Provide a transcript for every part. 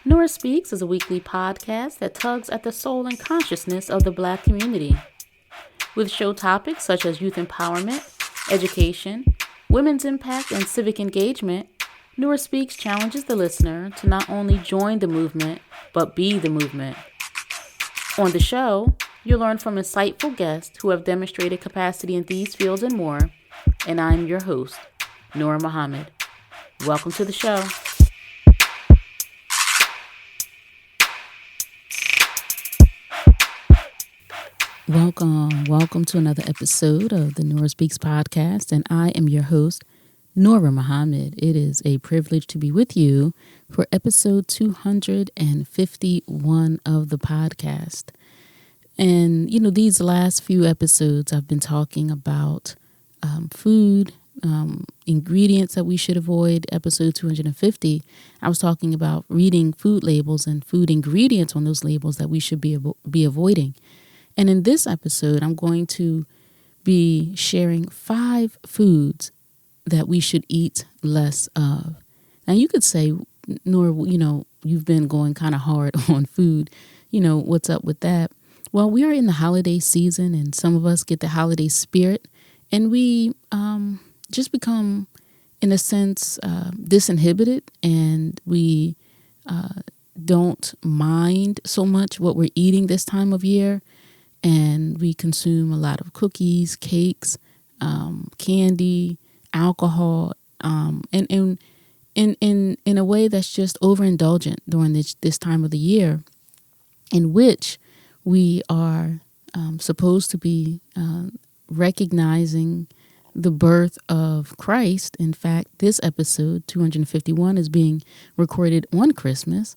Nora Speaks is a weekly podcast that tugs at the soul and consciousness of the Black community. With show topics such as youth empowerment, education, women's impact, and civic engagement, Nora Speaks challenges the listener to not only join the movement, but be the movement. On the show, you'll learn from insightful guests who have demonstrated capacity in these fields and more, and I'm your host, Nora Muhammad. Welcome to the show. Welcome to another episode of the Nora Speaks podcast, and I am your host, Nora Muhammad. It is a privilege to be with you for episode 251 of the podcast. And, these last few episodes I've been talking about food, ingredients that we should avoid. Episode 250, I was talking about reading food labels and food ingredients on those labels that we should be avoiding. And in this episode, I'm going to be sharing 5 foods that we should eat less of. Now, you could say, Nora, you've been going kind of hard on food. What's up with that? Well, we are in the holiday season, and some of us get the holiday spirit, and we just become, in a sense, disinhibited, and we don't mind so much what we're eating this time of year. And we consume a lot of cookies, cakes, candy, alcohol, and in a way that's just overindulgent during this time of the year, in which we are supposed to be recognizing the birth of Christ. In fact, this episode 251 is being recorded on Christmas.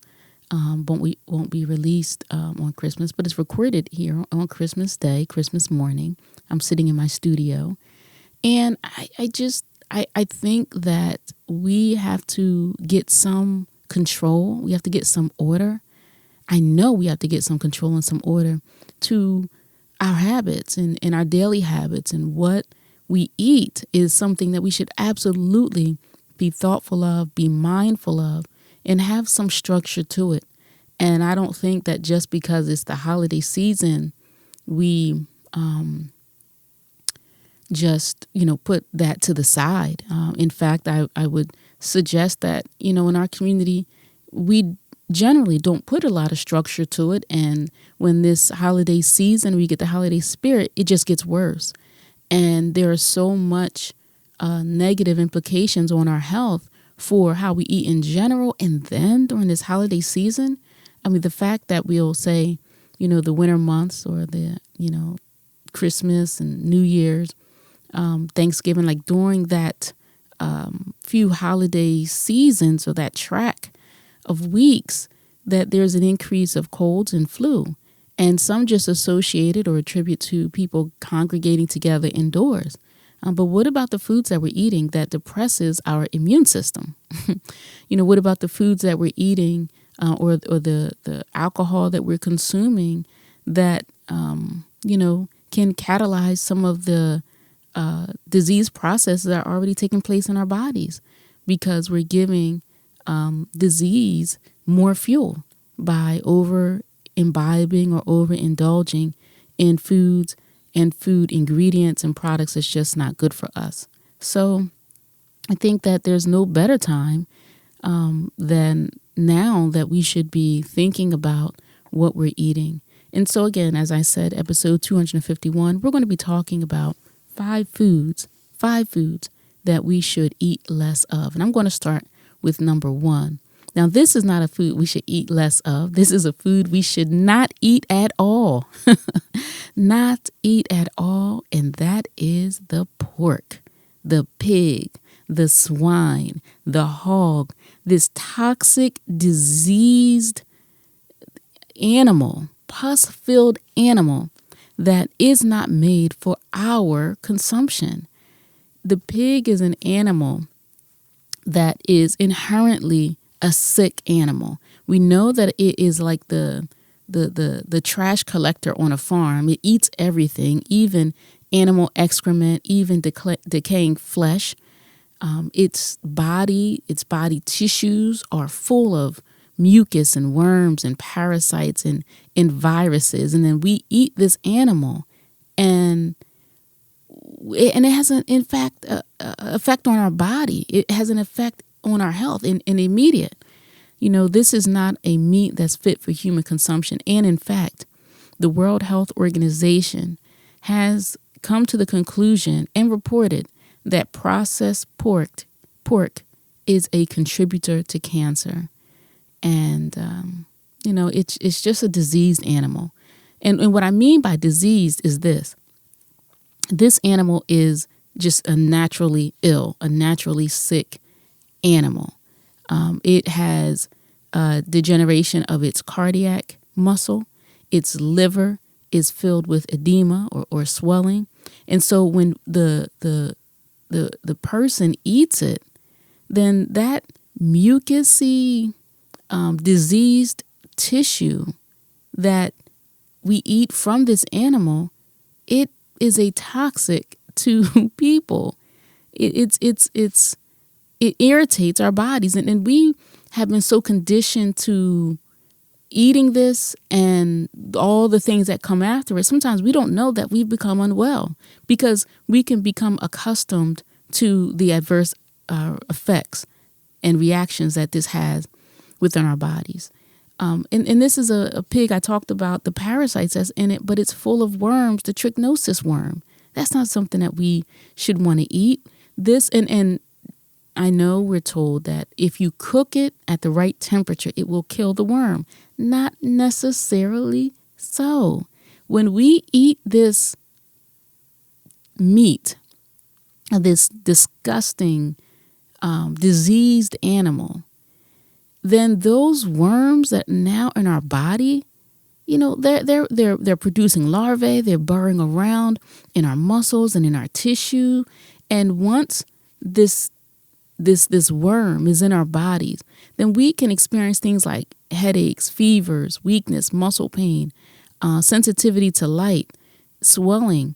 But we won't be released on Christmas, but it's recorded here on Christmas Day, Christmas morning. I'm sitting in my studio, and I think that we have to get some control. We have to get some order. I know we have to get some control and some order to our habits and our daily habits, and what we eat is something that we should absolutely be thoughtful of, be mindful of, and have some structure to it. And I don't think that just because it's the holiday season, we just, put that to the side. In fact, I would suggest that, in our community, we generally don't put a lot of structure to it. And when this holiday season, we get the holiday spirit, it just gets worse. And there are so much negative implications on our health for how we eat in general. And then during this holiday season, the fact that we'll say, the winter months or the, Christmas and New Year's, Thanksgiving, like during that few holiday seasons or that track of weeks, that there's an increase of colds and flu. And some just associate it or attribute to people congregating together indoors. But what about the foods that we're eating that depresses our immune system? What about the foods that we're eating or the alcohol that we're consuming that, can catalyze some of the disease processes that are already taking place in our bodies, because we're giving disease more fuel by over imbibing or overindulging in foods and food ingredients and products that's just not good for us. So I think that there's no better time than now that we should be thinking about what we're eating. And so again, as I said, episode 251, we're going to be talking about 5 foods that we should eat less of. And I'm going to start with number 1. Now, this is not a food we should eat less of. This is a food we should not eat at all. Not eat at all. And that is the pork, the pig, the swine, the hog, this toxic, diseased animal, pus-filled animal that is not made for our consumption. The pig is an animal that is inherently a sick animal. We know that it is like the trash collector on a farm. It eats everything, even animal excrement, even decaying flesh. Its body tissues are full of mucus and worms and parasites and viruses. And then we eat this animal, and it has an effect on our body. It has an effect on our health in immediate. This is not a meat that's fit for human consumption. And in fact, the World Health Organization has come to the conclusion and reported that processed pork is a contributor to cancer. And, it's just a diseased animal. And what I mean by diseased is this. This animal is just a naturally ill, a naturally sick animal. It has degeneration of its cardiac muscle. Its liver is filled with edema or swelling. And so when the person eats it, then that mucousy, diseased tissue that we eat from this animal, it is a toxic to people. It irritates our bodies, and we have been so conditioned to eating this and all the things that come after it. Sometimes we don't know that we've become unwell because we can become accustomed to the adverse effects and reactions that this has within our bodies. And this is a pig. I talked about the parasites that's in it, but it's full of worms, the trichinosis worm. That's not something that we should want to eat. This, and I know we're told that if you cook it at the right temperature, it will kill the worm. Not necessarily so. When we eat this meat of this disgusting, diseased animal, then those worms that now in our body, they're producing larvae. They're burrowing around in our muscles and in our tissue. And once this worm is in our bodies, then we can experience things like headaches, fevers, weakness, muscle pain, sensitivity to light, swelling.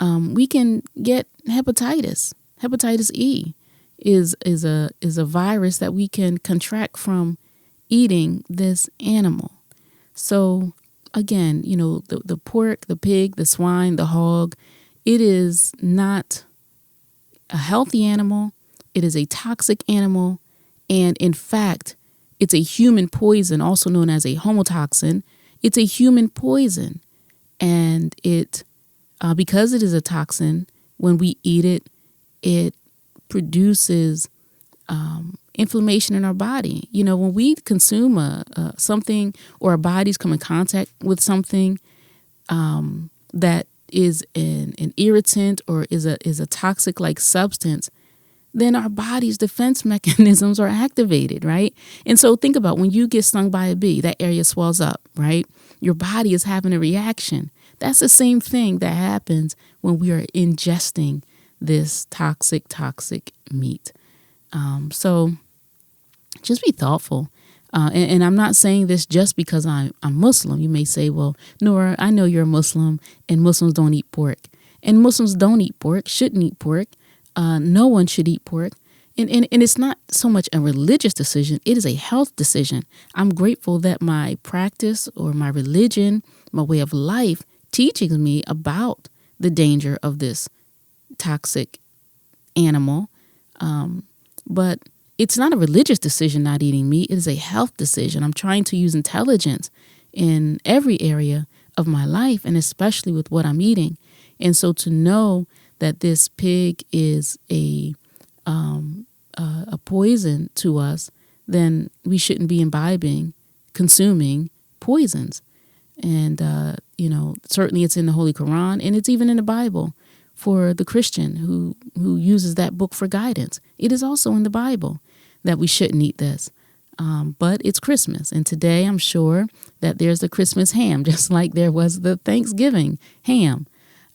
We can get hepatitis. Hepatitis E is a virus that we can contract from eating this animal. So again, the pork, the pig, the swine, the hog, it is not a healthy animal. It is a toxic animal. And in fact, it's a human poison, also known as a homotoxin. It's a human poison. And it, because it is a toxin, when we eat it, it produces inflammation in our body. When we consume something, or our bodies come in contact with something that is an irritant or is a toxic like substance, then our body's defense mechanisms are activated, right? And so think about when you get stung by a bee, that area swells up, right? Your body is having a reaction. That's the same thing that happens when we are ingesting this toxic meat. So just be thoughtful. And I'm not saying this just because I'm Muslim. You may say, well, Nora, I know you're a Muslim and Muslims don't eat pork. And Muslims don't eat pork, shouldn't eat pork. No one should eat pork. And it's not so much a religious decision. It is a health decision. I'm grateful that my practice or my religion, my way of life, teaches me about the danger of this toxic animal. But it's not a religious decision not eating meat. It is a health decision. I'm trying to use intelligence in every area of my life, and especially with what I'm eating. And so to know that this pig is a poison to us, then we shouldn't be consuming poisons. And, certainly it's in the Holy Quran, and it's even in the Bible for the Christian who uses that book for guidance. It is also in the Bible that we shouldn't eat this. But it's Christmas, and today I'm sure that there's the Christmas ham, just like there was the Thanksgiving ham.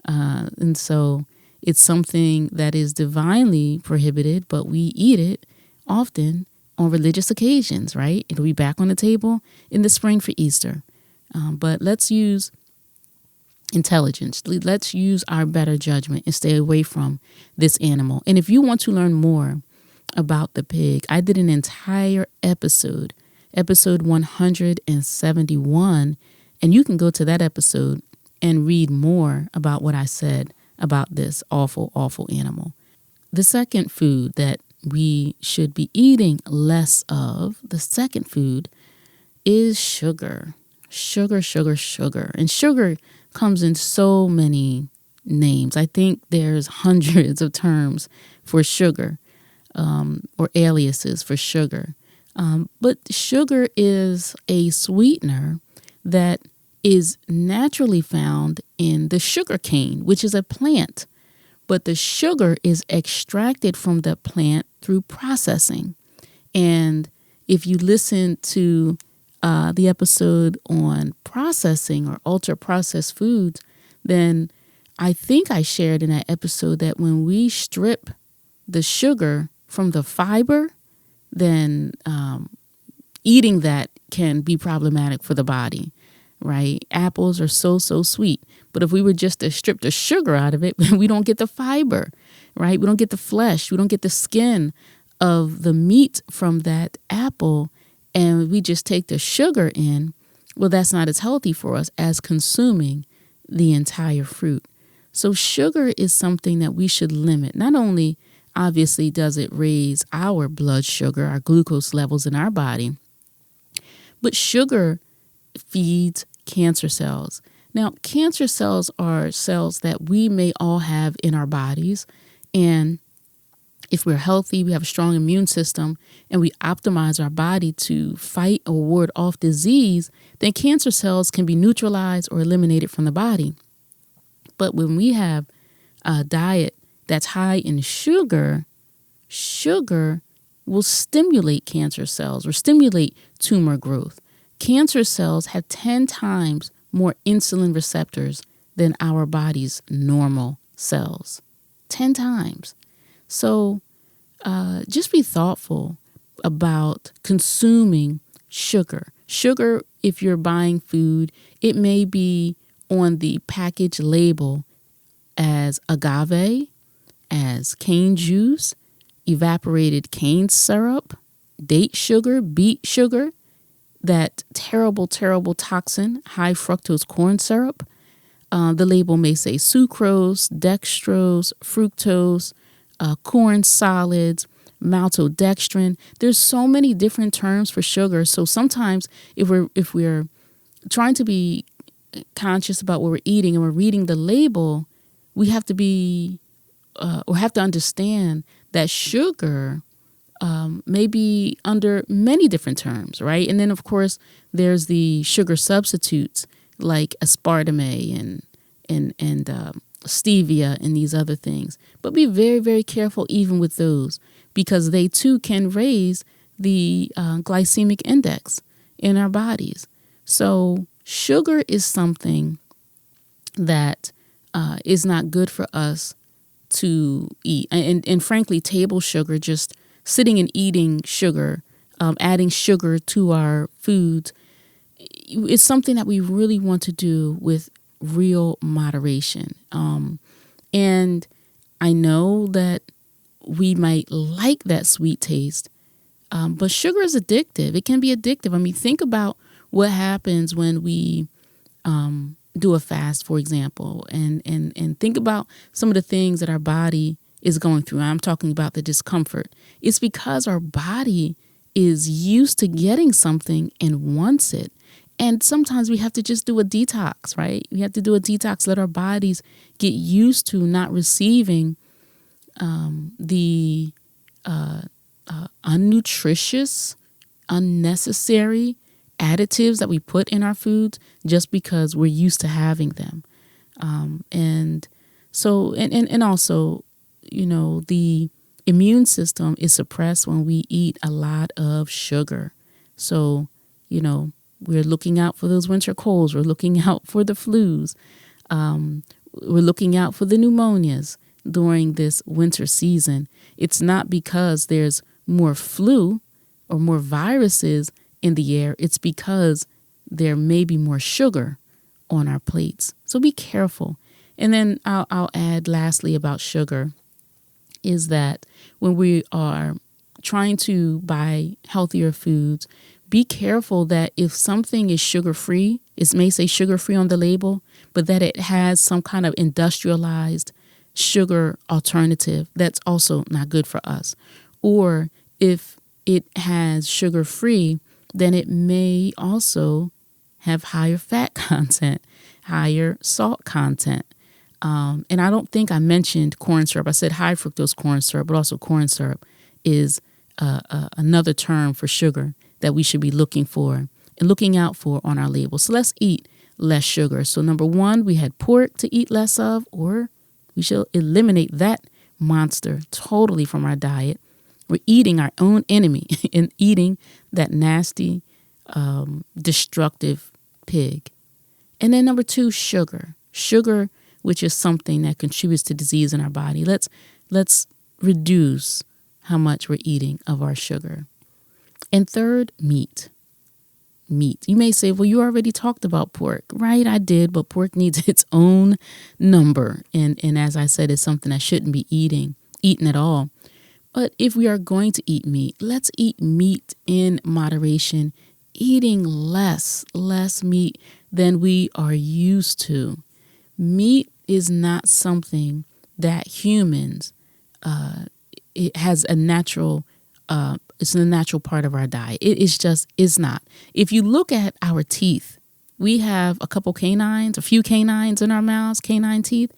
And so it's something that is divinely prohibited, but we eat it often on religious occasions, right? It'll be back on the table in the spring for Easter. But let's use intelligence. Let's use our better judgment and stay away from this animal. And if you want to learn more about the pig, I did an entire episode episode 171, and you can go to that episode and read more about what I said about this awful, awful animal. The second food that we should be eating less of, the second food, is sugar. Sugar, sugar, sugar. And sugar comes in so many names. I think there's hundreds of terms for sugar, or aliases for sugar. But sugar is a sweetener that is naturally found in the sugar cane, which is a plant. But the sugar is extracted from the plant through processing. And if you listen to the episode on processing or ultra-processed foods, then I think I shared in that episode that when we strip the sugar from the fiber, then eating that can be problematic for the body, right? Apples are so sweet. But if we were just to strip the sugar out of it, we don't get the fiber, right? We don't get the flesh. We don't get the skin of the meat from that apple. And we just take the sugar in. Well, that's not as healthy for us as consuming the entire fruit. So sugar is something that we should limit. Not only, obviously, does it raise our blood sugar, our glucose levels in our body, but sugar feeds cancer cells. Now, cancer cells are cells that we may all have in our bodies. And if we're healthy, we have a strong immune system, and we optimize our body to fight or ward off disease, then cancer cells can be neutralized or eliminated from the body. But when we have a diet that's high in sugar, sugar will stimulate cancer cells or stimulate tumor growth. Cancer cells have 10 times more insulin receptors than our body's normal cells. 10 times. So just be thoughtful about consuming sugar. Sugar, if you're buying food, it may be on the package label as agave, as cane juice, evaporated cane syrup, date sugar, beet sugar, that terrible, terrible toxin, high fructose corn syrup. The label may say sucrose, dextrose, fructose, corn solids, maltodextrin. There's so many different terms for sugar. So sometimes if we're trying to be conscious about what we're eating and we're reading the label, we have to be or have to understand that sugar may be under many different terms, right? And then, of course, there's the sugar substitutes like aspartame and stevia and these other things. But be very, very careful even with those, because they too can raise the glycemic index in our bodies. So sugar is something that is not good for us to eat. And frankly, table sugar, just sitting and eating sugar, adding sugar to our foods, is something that we really want to do with real moderation. And I know that we might like that sweet taste, but sugar is addictive. It can be addictive. I mean, think about what happens when we do a fast, for example, and think about some of the things that our body is going through. I'm talking about the discomfort. It's because our body is used to getting something and wants it. And sometimes we have to just do a detox, right? We have to do a detox, let our bodies get used to not receiving the unnutritious, unnecessary additives that we put in our foods just because we're used to having them. And also, you know, the immune system is suppressed when we eat a lot of sugar. So, you know, we're looking out for those winter colds. We're looking out for the flus. We're looking out for the pneumonias during this winter season. It's not because there's more flu or more viruses in the air. It's because there may be more sugar on our plates. So be careful. And then I'll add lastly about sugar is that when we are trying to buy healthier foods, be careful that if something is sugar-free, it may say sugar-free on the label, but that it has some kind of industrialized sugar alternative that's also not good for us. Or if it has sugar-free, then it may also have higher fat content, higher salt content. And I don't think I mentioned corn syrup. I said high fructose corn syrup, but also corn syrup is another term for sugar that we should be looking for and looking out for on our label. So let's eat less sugar. So number one, we had pork to eat less of, or we should eliminate that monster totally from our diet. We're eating our own enemy and eating that nasty, destructive pig. And then number two, sugar. Sugar, which is something that contributes to disease in our body. Let's reduce how much we're eating of our sugar. And third, meat. Meat. You may say, well, you already talked about pork. Right, I did, but pork needs its own number. And as I said, it's something that shouldn't be eaten at all. But if we are going to eat meat, let's eat meat in moderation, eating less meat than we are used to. Meat is not something that humans, it has a natural, it's a natural part of our diet. It is not. If you look at our teeth, we have a few canines in our mouths, canine teeth.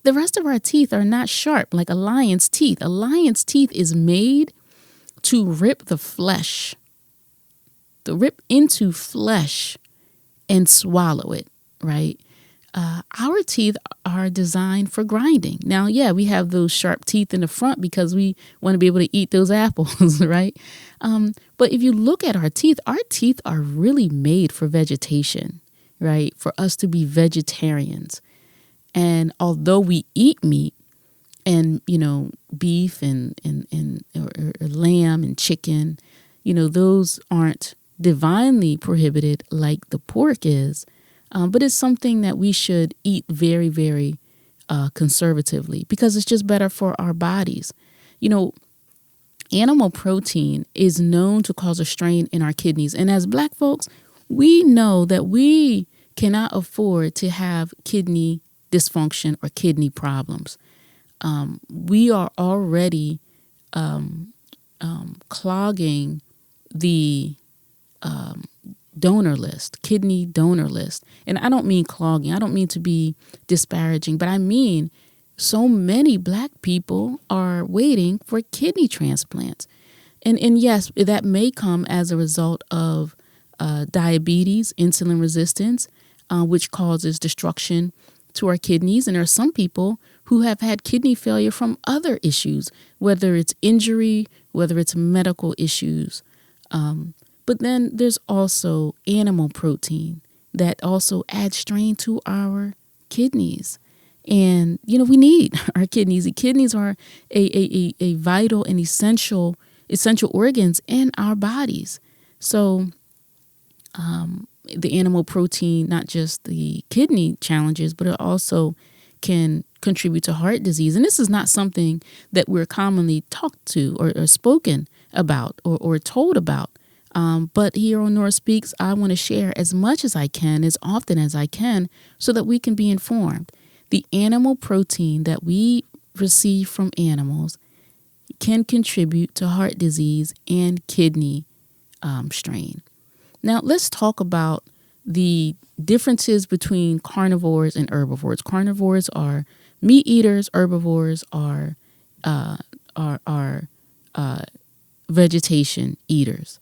The rest of our teeth are not sharp like a lion's teeth. A lion's teeth is made to rip the flesh, to rip into flesh and swallow it, right? Our teeth are designed for grinding. Now, yeah, we have those sharp teeth in the front because we want to be able to eat those apples, right? But if you look at our teeth are really made for vegetation, right? For us to be vegetarians. And although we eat meat and, beef and or lamb and chicken, those aren't divinely prohibited like the pork is. But it's something that we should eat very, very conservatively because it's just better for our bodies. Animal protein is known to cause a strain in our kidneys. And as Black folks, we know that we cannot afford to have kidney dysfunction or kidney problems. We are already clogging the kidney donor list. And I don't mean clogging. I don't mean to be disparaging, but I mean so many Black people are waiting for kidney transplants. And yes, that may come as a result of diabetes, insulin resistance, which causes destruction to our kidneys. And there are some people who have had kidney failure from other issues, whether it's injury, whether it's medical issues. But then there's also animal protein that also adds strain to our kidneys. And, we need our kidneys. The kidneys are a vital and essential organs in our bodies. So the animal protein, not just the kidney challenges, but it also can contribute to heart disease. And this is not something that we're commonly talked to or spoken about or told about. But here on Nora Speaks, I want to share as much as I can, as often as I can, so that we can be informed. The animal protein that we receive from animals can contribute to heart disease and kidney strain. Now, let's talk about the differences between carnivores and herbivores. Carnivores are meat eaters. Herbivores are vegetation eaters.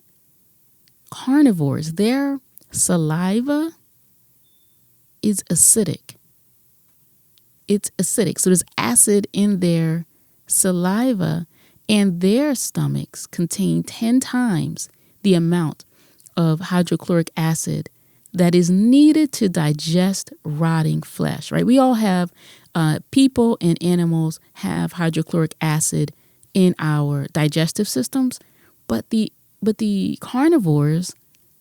Carnivores, their saliva is acidic. It's acidic. So there's acid in their saliva, and their stomachs contain 10 times the amount of hydrochloric acid that is needed to digest rotting flesh, right? We all have, people and animals have hydrochloric acid in our digestive systems, but the carnivores,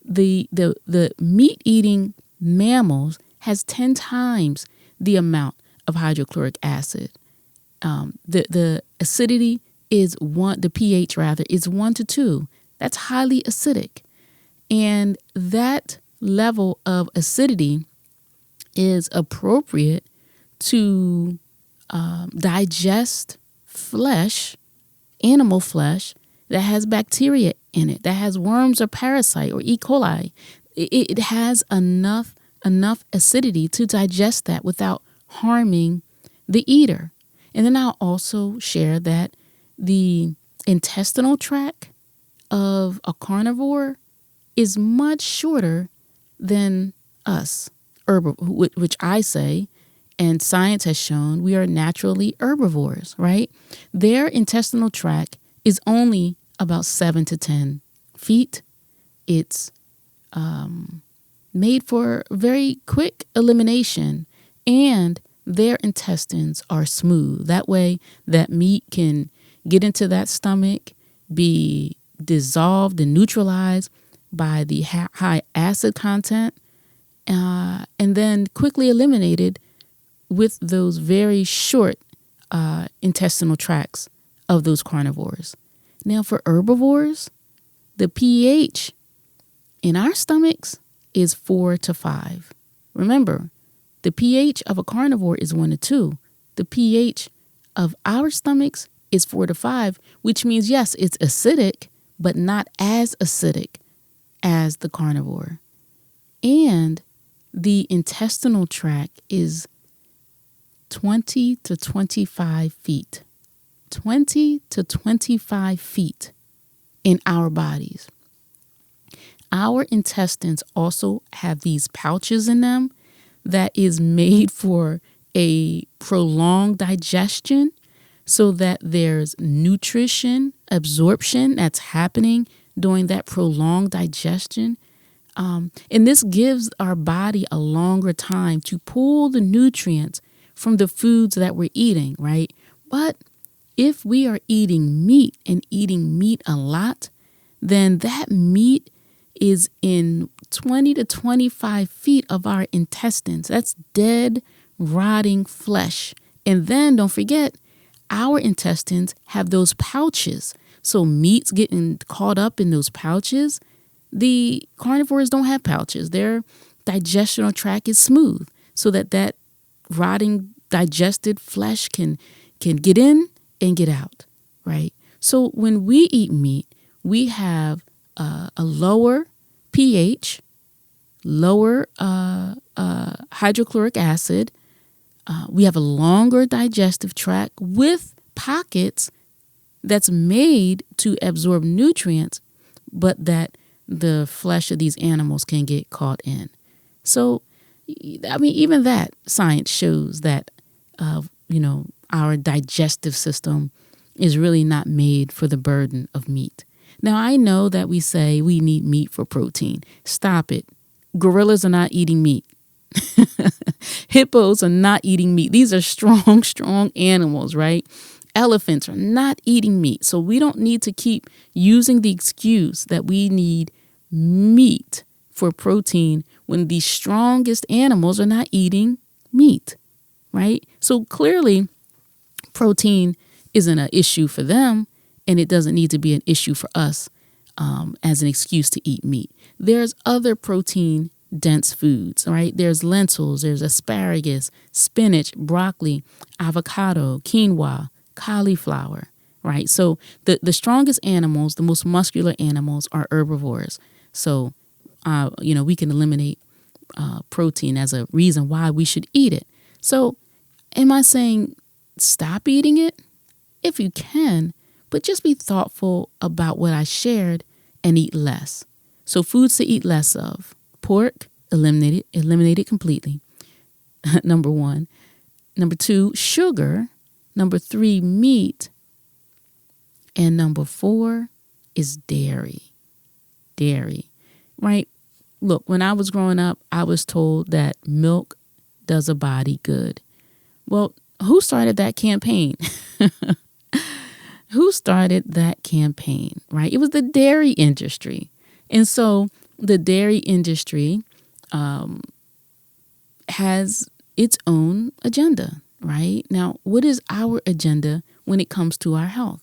the meat-eating mammals has 10 times the amount of hydrochloric acid. The acidity is the pH rather, is 1 to 2. That's highly acidic. And that level of acidity is appropriate to digest flesh, animal flesh, that has bacteria in it, that has worms or parasite or E. coli. It has enough acidity to digest that without harming the eater. And then I'll also share that the intestinal tract of a carnivore is much shorter than us, which I say, and science has shown, we are naturally herbivores, right? Their intestinal tract is only about 7 to 10 feet. It's made for very quick elimination, and their intestines are smooth. That way, that meat can get into that stomach, be dissolved and neutralized by the high acid content, and then quickly eliminated with those very short intestinal tracts of those carnivores. Now, for herbivores, the pH in our stomachs is 4 to 5. Remember, the pH of a carnivore is 1 to 2. The pH of our stomachs is 4 to 5, which means, yes, it's acidic, but not as acidic as the carnivore. And the intestinal tract is 20 to 25 feet. 20 to 25 feet in our bodies. Our intestines also have these pouches in them that is made for a prolonged digestion, so that there's nutrition absorption that's happening during that prolonged digestion. And this gives our body a longer time to pull the nutrients from the foods that we're eating, right? But if we are eating meat and eating meat a lot, then that meat is in 20 to 25 feet of our intestines. That's dead, rotting flesh. And then don't forget, our intestines have those pouches. So meat's getting caught up in those pouches. The carnivores don't have pouches. Their digestional tract is smooth, so that rotting digested flesh can get in and get out, right? So when we eat meat, we have a lower pH, lower hydrochloric acid. We have a longer digestive tract with pockets that's made to absorb nutrients, but that the flesh of these animals can get caught in. So, I mean, even that science shows that, our digestive system is really not made for the burden of meat. Now, I know that we say we need meat for protein. Stop it. Gorillas are not eating meat. Hippos are not eating meat. These are strong animals, right? Elephants are not eating meat. So we don't need to keep using the excuse that we need meat for protein when the strongest animals are not eating meat, right? So clearly, protein isn't an issue for them, and it doesn't need to be an issue for us as an excuse to eat meat. There's other protein-dense foods, right? There's lentils, there's asparagus, spinach, broccoli, avocado, quinoa, cauliflower, right? So the strongest animals, the most muscular animals are herbivores. So, we can eliminate protein as a reason why we should eat it. So am I saying stop eating it? If you can, but just be thoughtful about what I shared and eat less. So foods to eat less of: pork, eliminate it completely. Number 1. Number 2, sugar. Number 3, meat. And number 4 is dairy. Dairy, right? Look, when I was growing up, I was told that milk does a body good. Well, who started that campaign? Who started that campaign, right? It was the dairy industry. And so the dairy industry has its own agenda, right? Now, what is our agenda when it comes to our health?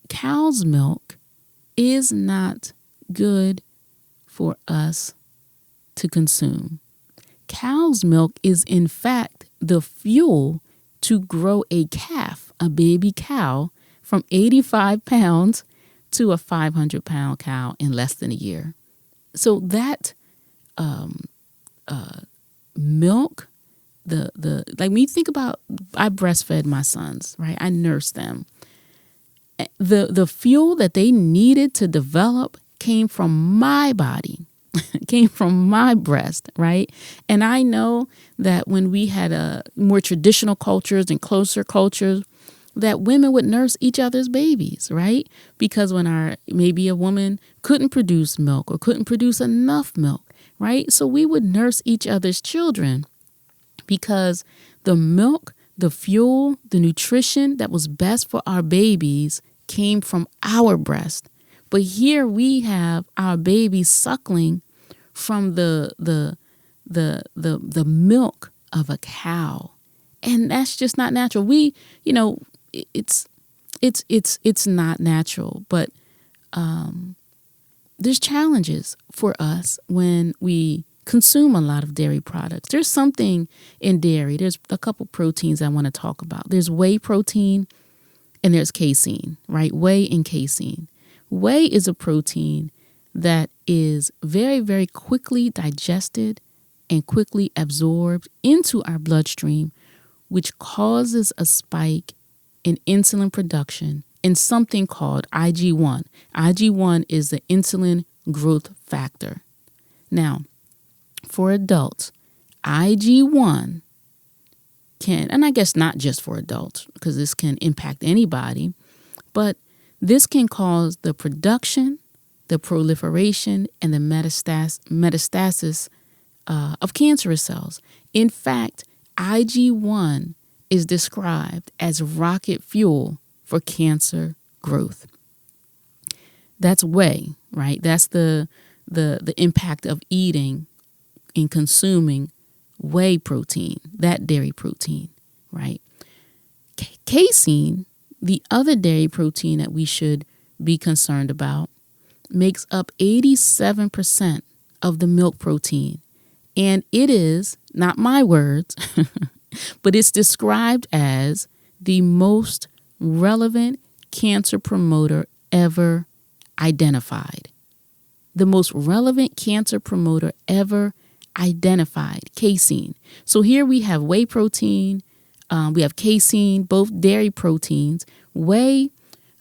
Cow's milk is not good for us to consume. Cow's milk is, in fact, the fuel to grow a calf, a baby cow, from 85 pounds to a 500-pound cow in less than a year. So that milk, like when you think about, I breastfed my sons, right? I nursed them. The fuel that they needed to develop came from my body, came from my breast, right? And I know that when we had more traditional cultures and closer cultures, that women would nurse each other's babies, right? Because when maybe a woman couldn't produce milk or couldn't produce enough milk, right? So we would nurse each other's children because the milk, the fuel, the nutrition that was best for our babies came from our breast. But here we have our babies suckling from the milk of a cow. And that's just not natural. It's not natural, but there's challenges for us when we consume a lot of dairy products. There's something in dairy. There's a couple proteins I want to talk about. There's whey protein and there's casein, right? Whey and casein. Whey is a protein that is very, very quickly digested and quickly absorbed into our bloodstream, which causes a spike in insulin production in something called IG1. IG1 is the insulin growth factor. Now, for adults, IG1 can, and I guess not just for adults, because this can impact anybody, but this can cause the production, the proliferation, and the metastasis of cancerous cells. In fact, IG1 is described as rocket fuel for cancer growth. That's whey, right? That's the impact of eating and consuming whey protein, that dairy protein, right? Casein, the other dairy protein that we should be concerned about, makes up 87% of the milk protein. And it is, not my words, but it's described as the most relevant cancer promoter ever identified. The most relevant cancer promoter ever identified, casein. So here we have whey protein, we have casein, both dairy proteins. Whey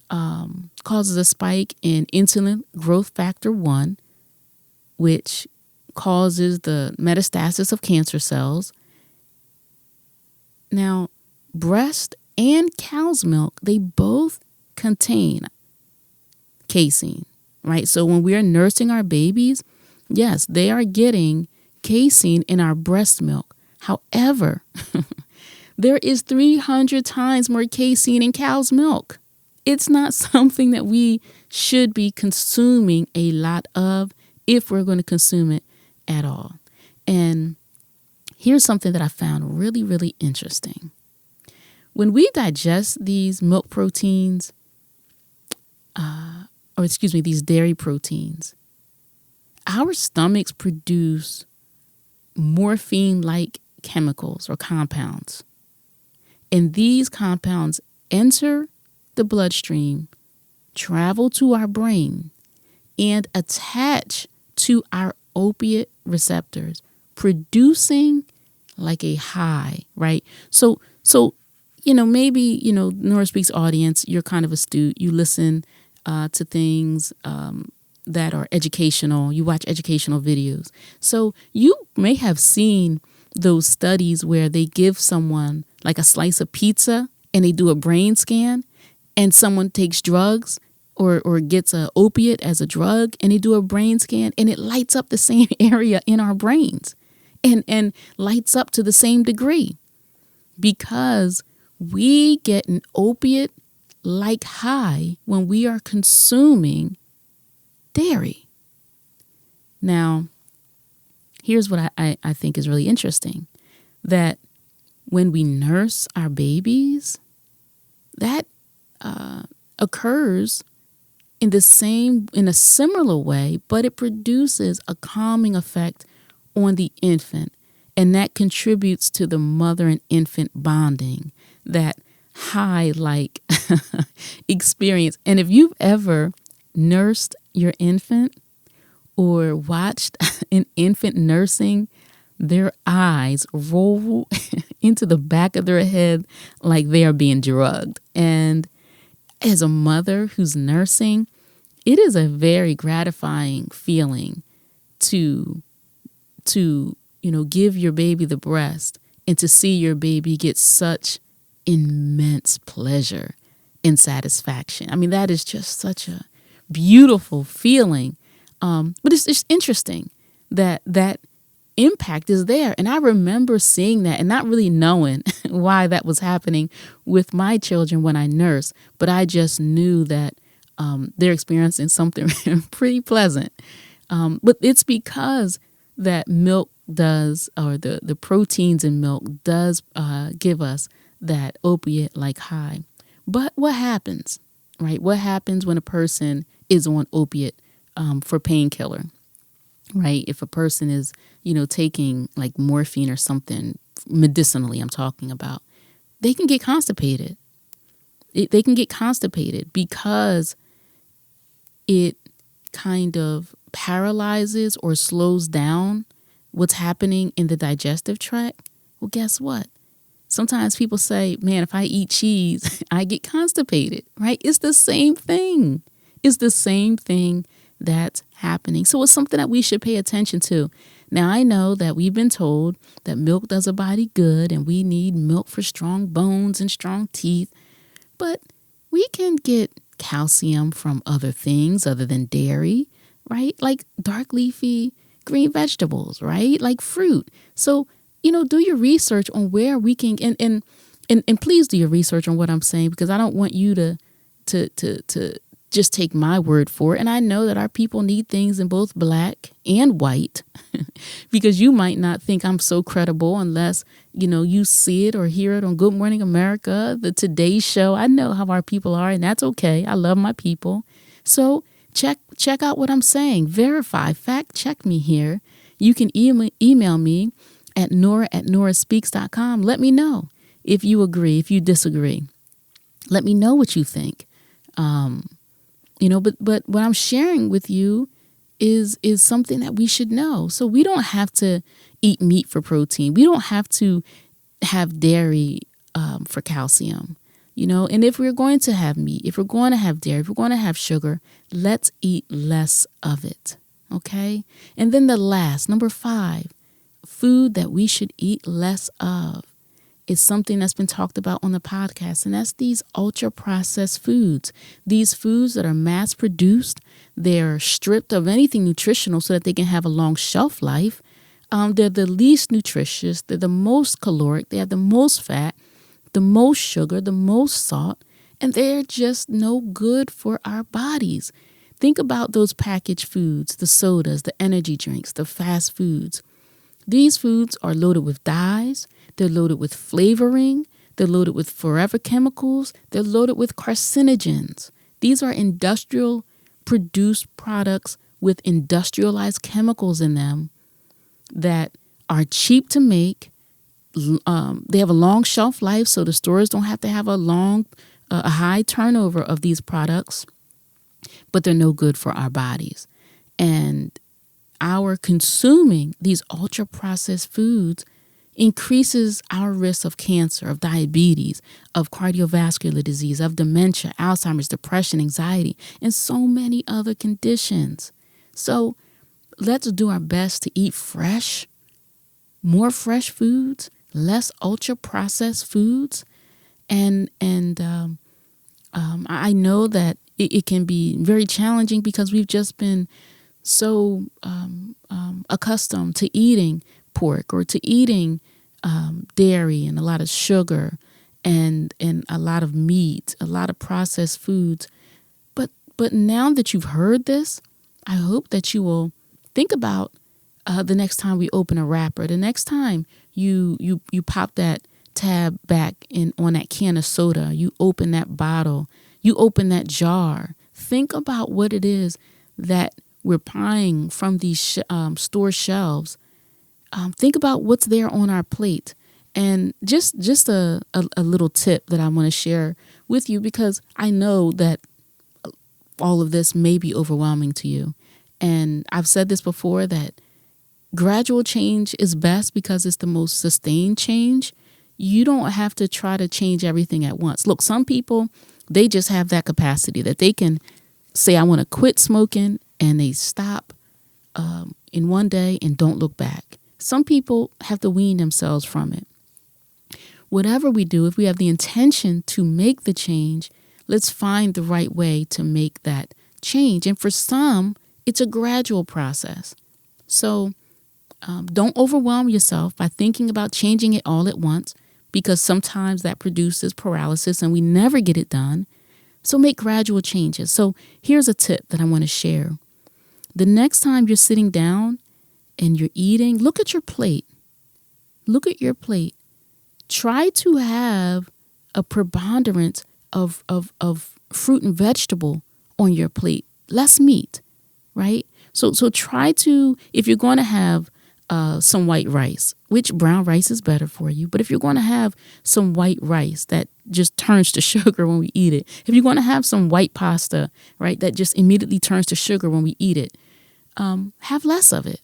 causes a spike in insulin growth factor 1, which causes the metastasis of cancer cells. Now, breast and cow's milk, they both contain casein, right? So when we are nursing our babies, yes, they are getting casein in our breast milk. However, there is 300 times more casein in cow's milk. It's not something that we should be consuming a lot of if we're going to consume it at all. And here's something that I found really, really interesting. When we digest these milk proteins, these dairy proteins, our stomachs produce morphine-like chemicals or compounds. And these compounds enter the bloodstream, travel to our brain, and attach to our opiate receptors, producing like a high, right? So maybe, NeuroSpeak's audience, you're kind of astute. You listen to things that are educational. You watch educational videos. So you may have seen those studies where they give someone like a slice of pizza and they do a brain scan, and someone takes drugs or gets an opiate as a drug and they do a brain scan and it lights up the same area in our brains and lights up to the same degree because we get an opiate-like high when we are consuming dairy. Now, here's what I think is really interesting, that when we nurse our babies, that occurs in a similar way, but it produces a calming effect on the infant. And that contributes to the mother and infant bonding, that high-like experience. And if you've ever nursed your infant or watched an infant nursing, their eyes roll into the back of their head like they are being drugged. And as a mother who's nursing, it is a very gratifying feeling to give your baby the breast and to see your baby get such immense pleasure and satisfaction. I mean, that is just such a beautiful feeling. But it's interesting that impact is there. And I remember seeing that and not really knowing why that was happening with my children when I nursed. But I just knew that they're experiencing something pretty pleasant. But it's because that milk does, or the proteins in milk does give us that opiate-like high. But what happens, right? What happens when a person is on opiate for painkiller, right? If a person is, taking like morphine or something medicinally, I'm talking about, they can get constipated. They can get constipated because it kind of paralyzes or slows down what's happening in the digestive tract. Well, guess what? Sometimes people say, man, if I eat cheese, I get constipated, right? It's the same thing. It's the same thing that's happening. So it's something that we should pay attention to. Now, I know that we've been told that milk does a body good and we need milk for strong bones and strong teeth, but we can get calcium from other things other than dairy, right? Like dark leafy green vegetables, right? Like fruit. So, do your research on where we can, and please do your research on what I'm saying, because I don't want you to just take my word for it. And I know that our people need things in both black and white because you might not think I'm so credible unless, you see it or hear it on Good Morning America, the Today Show. I know how our people are, and that's okay. I love my people. So check out what I'm saying. Verify, fact check me here. You can email me at nora@noraspeaks.com. Let me know if you agree, if you disagree. Let me know what you think. But what I'm sharing with you is something that we should know. So we don't have to eat meat for protein. We don't have to have dairy for calcium. And if we're going to have meat, if we're going to have dairy, if we're going to have sugar, let's eat less of it. Okay? And then the last, number 5, food that we should eat less of is something that's been talked about on the podcast, and that's these ultra-processed foods. These foods that are mass-produced, they're stripped of anything nutritional so that they can have a long shelf life. They're the least nutritious. They're the most caloric. They have the most fat, the most sugar, the most salt, and they're just no good for our bodies. Think about those packaged foods, the sodas, the energy drinks, the fast foods. These foods are loaded with dyes. They're loaded with flavoring. They're loaded with forever chemicals. They're loaded with carcinogens. These are industrial produced products with industrialized chemicals in them that are cheap to make. They have a long shelf life, so the stores don't have to have a high turnover of these products, but they're no good for our bodies. And our consuming these ultra-processed foods increases our risk of cancer, of diabetes, of cardiovascular disease, of dementia, Alzheimer's, depression, anxiety, and so many other conditions. So let's do our best to eat fresh, more fresh foods, less ultra-processed foods. And I know that it can be very challenging because we've just been so accustomed to eating pork or to eating dairy and a lot of sugar and a lot of meat, a lot of processed foods. But now that you've heard this, I hope that you will think about the next time we open a wrapper, the next time you pop that tab back on that can of soda, you open that bottle, you open that jar. think about what it is that we're buying from these store shelves. Think about what's there on our plate. And just a little tip that I want to share with you, because I know that all of this may be overwhelming to you. And I've said this before, that gradual change is best because it's the most sustained change. You don't have to try to change everything at once. Look, some people, they just have that capacity that they can say, I want to quit smoking, and they stop in one day and don't look back. Some people have to wean themselves from it. Whatever we do, if we have the intention to make the change, let's find the right way to make that change. And for some, it's a gradual process. So don't overwhelm yourself by thinking about changing it all at once, because sometimes that produces paralysis and we never get it done. So make gradual changes. So here's a tip that I want to share. The next time you're sitting down and you're eating, look at your plate. Look at your plate. Try to have a preponderance of fruit and vegetable on your plate. Less meat, right? So try to, if you're going to have some white rice, which brown rice is better for you, but if you're going to have some white rice that just turns to sugar when we eat it, if you're going to have some white pasta, right, that just immediately turns to sugar when we eat it, have less of it.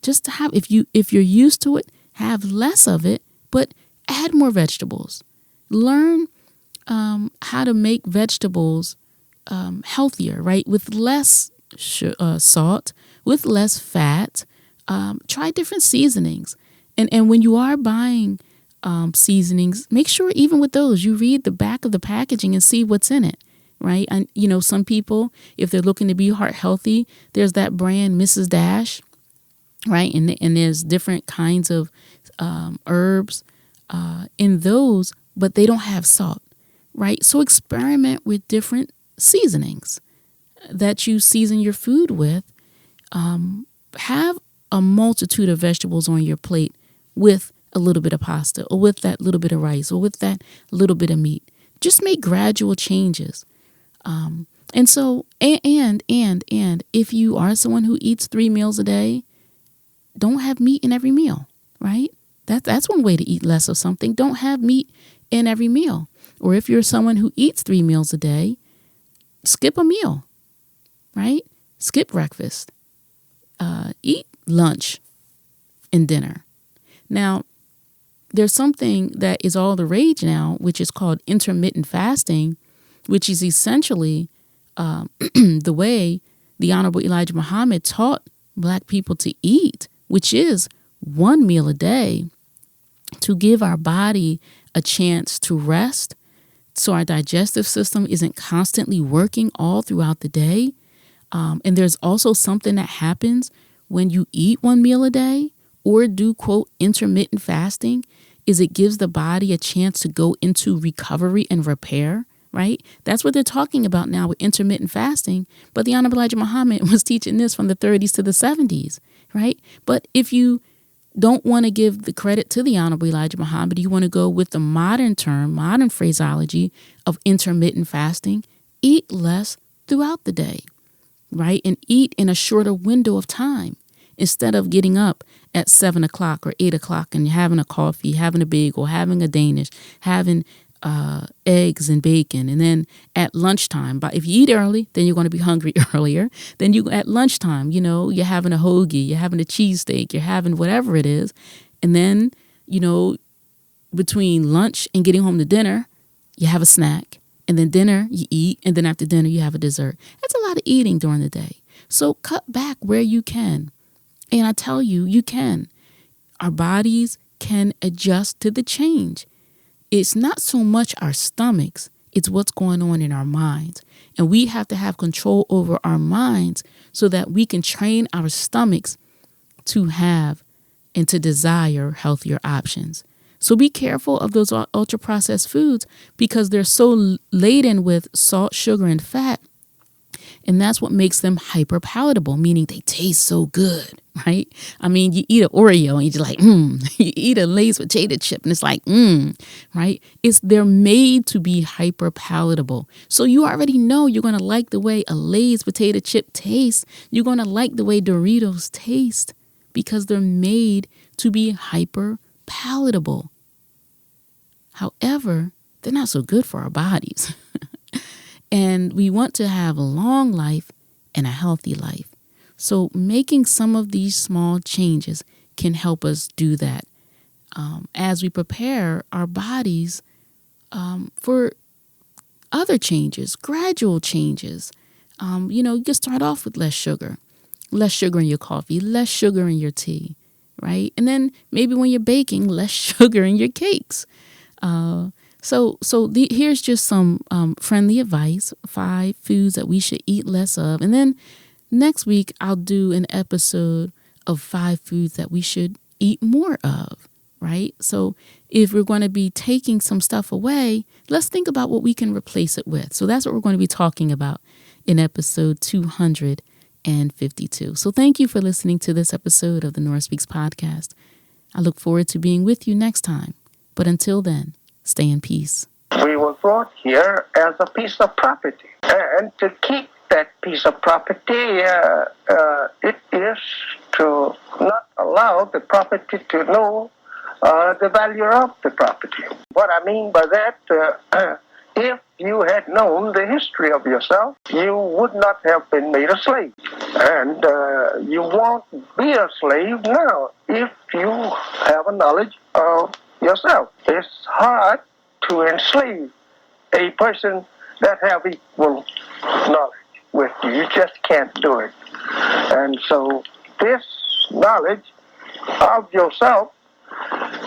Just to have, if you're used to it, have less of it, but add more vegetables. Learn how to make vegetables healthier, right? With less salt, with less fat. Try different seasonings. And when you are buying seasonings, make sure even with those, you read the back of the packaging and see what's in it, right? And, some people, if they're looking to be heart healthy, there's that brand Mrs. Dash, right? And there's different kinds of herbs in those, but they don't have salt, right? So experiment with different seasonings that you season your food with. Have a multitude of vegetables on your plate with a little bit of pasta, or with that little bit of rice, or with that little bit of meat. Just make gradual changes. And so, and if you are someone who eats 3 meals a day, don't have meat in every meal, right? That's one way to eat less of something. Don't have meat in every meal. Or if you're someone who eats 3 meals a day, skip a meal, right? Skip breakfast. Eat lunch and dinner. Now, there's something that is all the rage now, which is called intermittent fasting, which is essentially the way the Honorable Elijah Muhammad taught Black people to eat, which is 1 meal a day, to give our body a chance to rest, so our digestive system isn't constantly working all throughout the day. And there's also something that happens when you eat 1 meal a day or do, quote, intermittent fasting, is it gives the body a chance to go into recovery and repair, right? That's what they're talking about now with intermittent fasting. But the Honorable Elijah Muhammad was teaching this from the 30s to the 70s, right? But if you don't want to give the credit to the Honorable Elijah Muhammad, you want to go with the modern term, modern phraseology of intermittent fasting, eat less throughout the day, right? And eat in a shorter window of time. Instead of getting up at 7 o'clock or 8 o'clock and having a coffee, having a bagel, having a Danish, having eggs and bacon. And then at lunchtime, but if you eat early, then you're going to be hungry earlier. Then at lunchtime, you're having a hoagie, you're having a cheesesteak, you're having whatever it is. And then, between lunch and getting home to dinner, you have a snack. And then dinner, you eat. And then after dinner, you have a dessert. That's a lot of eating during the day. So cut back where you can. And I tell you, you can. Our bodies can adjust to the change. It's not so much our stomachs, it's what's going on in our minds. And we have to have control over our minds so that we can train our stomachs to have and to desire healthier options. So be careful of those ultra-processed foods because they're so laden with salt, sugar, and fat. And that's what makes them hyper palatable, meaning they taste so good, right? I mean, you eat an Oreo and you're just like, You eat a Lay's potato chip and it's like, right? They're made to be hyper palatable. So you already know you're going to like the way a Lay's potato chip tastes. You're going to like the way Doritos taste because they're made to be hyper palatable. However, they're not so good for our bodies. And we want to have a long life and a healthy life. So making some of these small changes can help us do that as we prepare our bodies for other changes, gradual changes. You can start off with less sugar in your coffee, less sugar in your tea, right? And then maybe when you're baking, less sugar in your cakes. Here's just some friendly advice, 5 foods that we should eat less of. And then next week, I'll do an episode of 5 foods that we should eat more of, right? So if we're going to be taking some stuff away, let's think about what we can replace it with. So that's what we're going to be talking about in episode 252. So thank you for listening to this episode of the Nora Speaks podcast. I look forward to being with you next time. But until then, stay in peace. We were brought here as a piece of property. And to keep that piece of property, it is to not allow the property to know the value of the property. What I mean by that, if you had known the history of yourself, you would not have been made a slave. And you won't be a slave now if you have a knowledge of yourself. It's hard to enslave a person that have equal knowledge with you. You just can't do it. And so this knowledge of yourself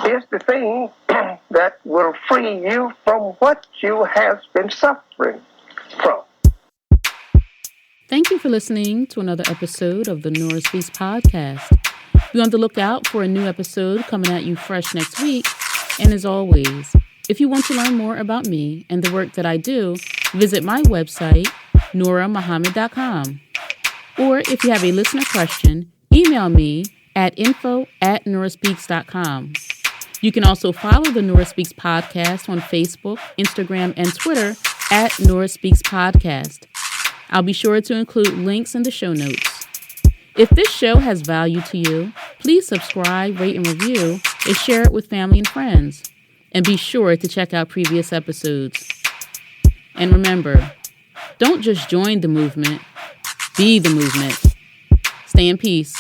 is the thing that will free you from what you have been suffering from. Thank you for listening to another episode of the Nora Speaks podcast. Be on the lookout for a new episode coming at you fresh next week. And as always, if you want to learn more about me and the work that I do, visit my website, norahmuhammad.com. Or if you have a listener question, email me at info@norahspeaks.com. You can also follow the Nora Speaks podcast on Facebook, Instagram, and Twitter at Nora Speaks Podcast. I'll be sure to include links in the show notes. If this show has value to you, please subscribe, rate, and review, and share it with family and friends. And be sure to check out previous episodes. And remember, don't just join the movement, be the movement. Stay in peace.